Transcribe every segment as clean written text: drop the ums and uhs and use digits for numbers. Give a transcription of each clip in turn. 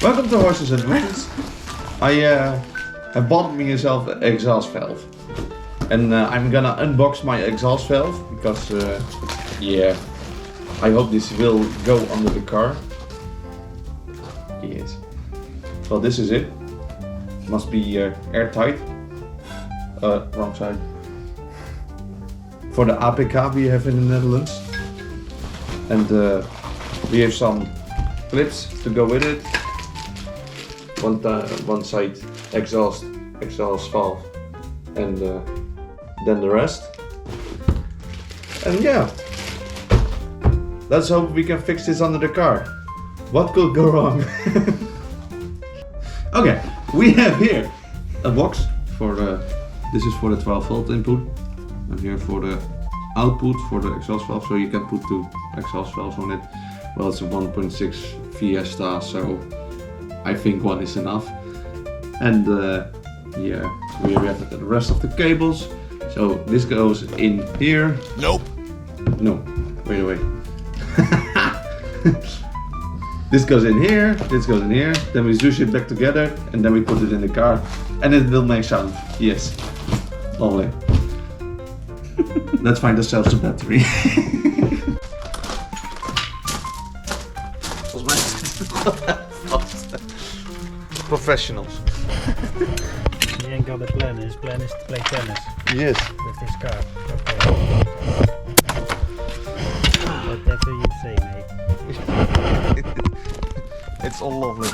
Welcome to Horses and Wheels. I have bought myself an exhaust valve. And I'm gonna unbox my exhaust valve because, yeah, I hope this will go under the car. Yes. Well, this is it. Must be airtight. Wrong side. For the APK we have in the Netherlands. And we have some clips to go with it. One side exhaust valve, and then the rest. And yeah, let's hope we can fix this under the car. What could go wrong? Okay, we have here a box for the. This is for the 12 volt input, and here for the output for the exhaust valve. So you can put two exhaust valves on it. Well, it's a 1.6 Fiësta, so I think one is enough. And yeah, we have the rest of the cables. So this goes in here. Nope. No, wait away. This goes in here, this goes in here, then we zoosh it back together, and then we put it in the car, and it will make sound. Yes, lovely. Let's find ourselves a battery. Professionals. He ain't got a plan. His plan is to play tennis. Yes. With his car. Okay. Whatever you say, mate. It's all lovely.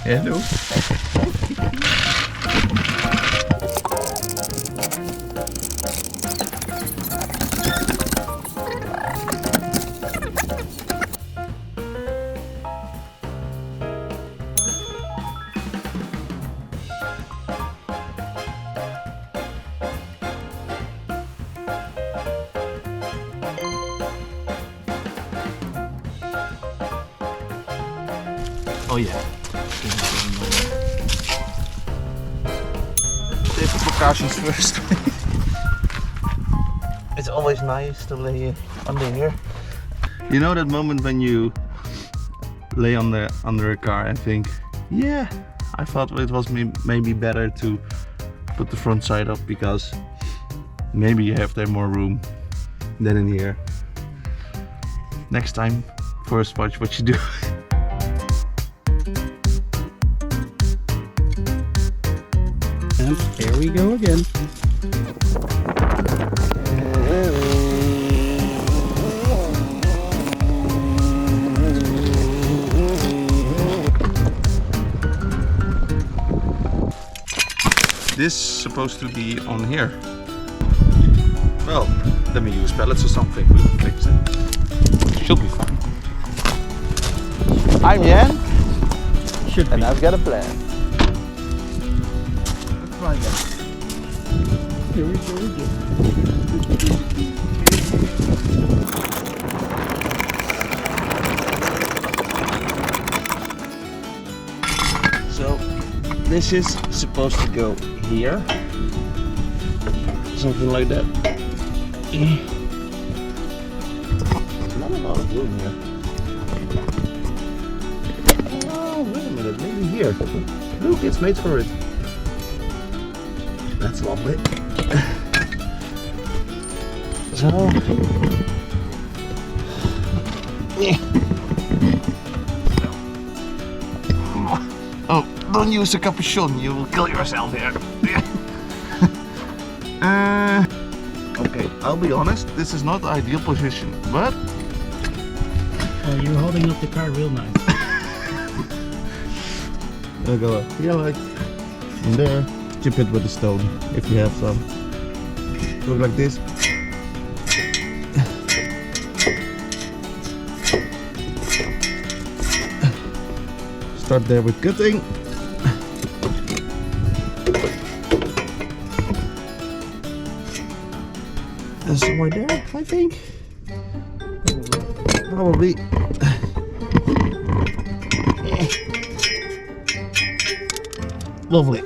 Hello. Oh yeah. Safety precautions first. It's always nice to lay under here. You know that moment when you lay under a car and think, yeah, I thought it was maybe better to put the front side up because maybe you have there more room than in here. Next time, first watch what you do. And here we go again. This is supposed to be on here. Well, let me use pellets or something. We can fix it. Should be fine. I'm Jan, Should and be. I've got a plan. Let's try that. Here we go again. So this is supposed to go here, something like that. Not a lot of room here. Oh, wait a minute, maybe here. Look, it's made for it. That's lovely. So, oh, don't use a capuchon, you will kill yourself here. Okay. I'll be honest, this is not the ideal position, but You're holding up the car real nice. I'll go here like in there. Chip it with a stone if you have some. Look like this. Start there with cutting. And somewhere there, I think. Probably. Lovely.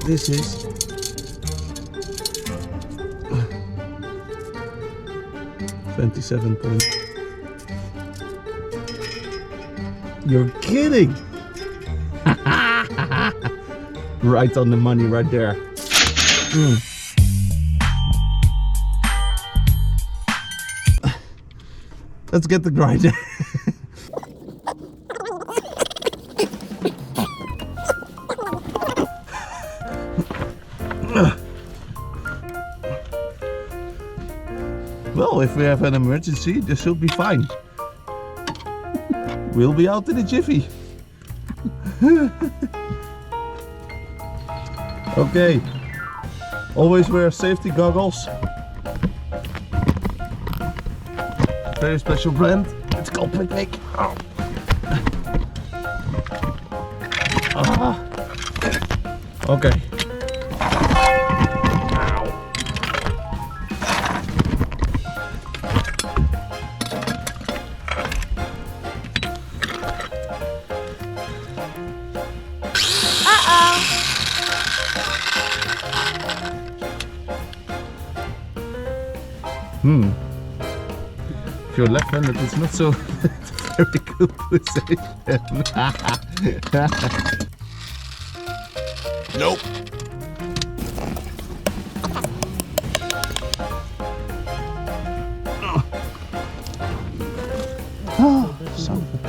This is 27 points. You're kidding! Right on the money right there. Let's get the grinder. Well, if we have an emergency, this should be fine. We'll be out in a jiffy. Okay, always wear safety goggles. Very special brand. It's called Picnic. Oh. Okay. If you're left-handed, it's not so very good position. Nope. Oh, son of a...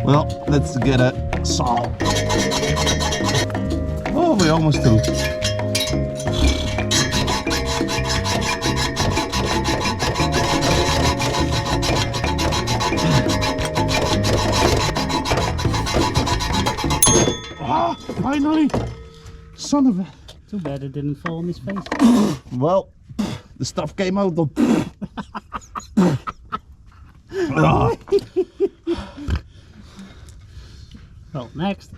Well, let's get a saw. Oh, we're almost through. Ah, finally! Son of a... Too bad it didn't fall on his face. Well, the stuff came out of... Ah. Well, next.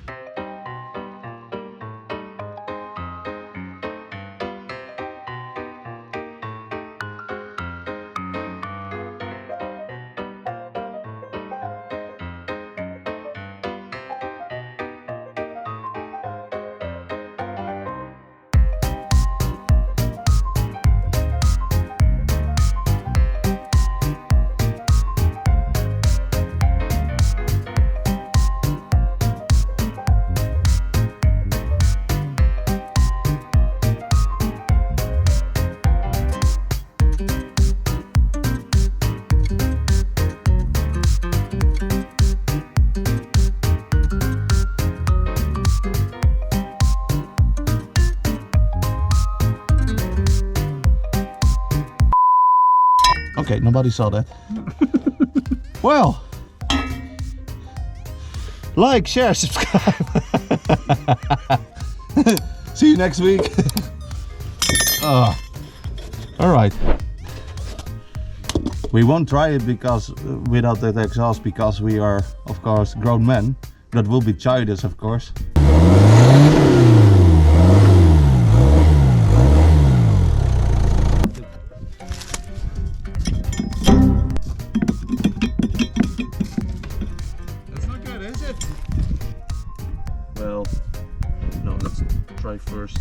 Okay, nobody saw that. Well, like, share, subscribe. See you next week. All right. We won't try it because without that exhaust, because we are of course grown men. That will be childish, of course. That's not good, is it? Well, no, let's try first.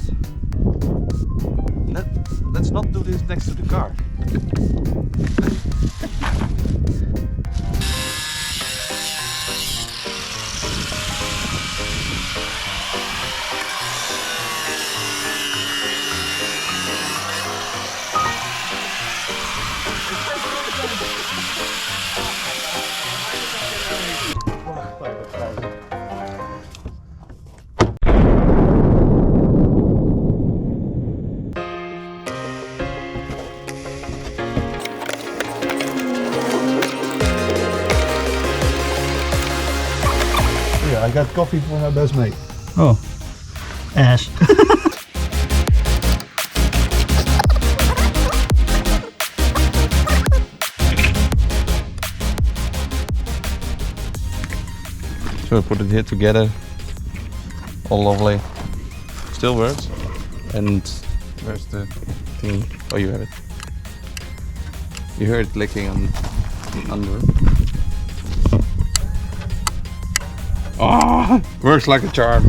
Let's not do this next to the car. Yeah, I got coffee for my best mate. Oh, ass. So I put it here together, all lovely. Still works. And where's the thing? Oh, you have it. You heard it clicking on under. Ah, works like a charm.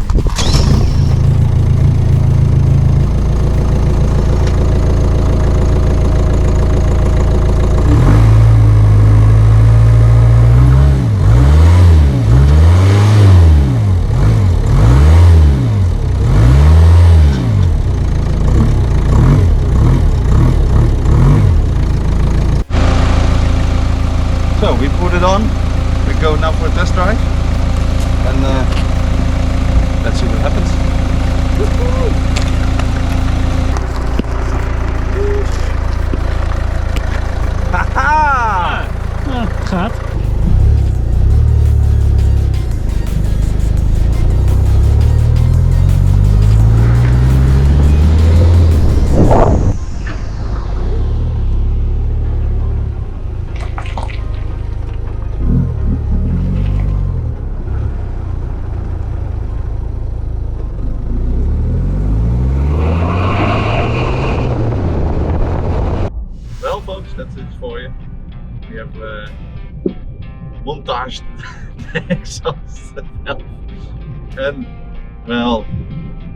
So we put it on. We go now for a test drive. And let's see what happens. Haha! Gaat. Well, folks, that's it for you. We have montaged the exhaust valve. And well,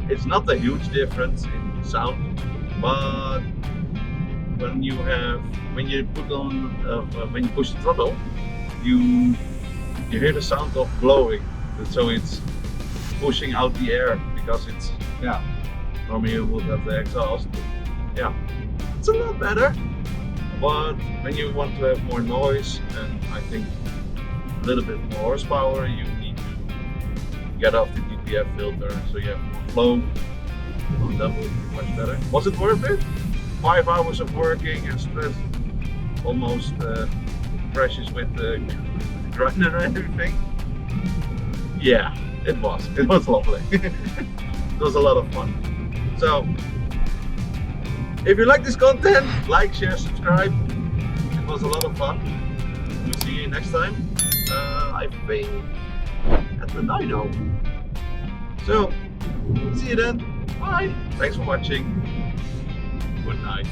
it's not a huge difference in sound, but when you put on when you push the throttle, you hear the sound of blowing. So it's pushing out the air because it's normally you would have the exhaust. Yeah, it's a lot better. But when you want to have more noise and I think a little bit more horsepower, you need to get off the DPF filter so you have more flow. And that will be much better. Was it worth it? 5 hours of working and stress, almost crashes with the grinder and everything. Yeah, it was. It was lovely. It was a lot of fun. So, if you like this content, like, share, subscribe. It was a lot of fun. We'll see you next time. I think at the dyno. So, see you then. Bye. Thanks for watching. Good night.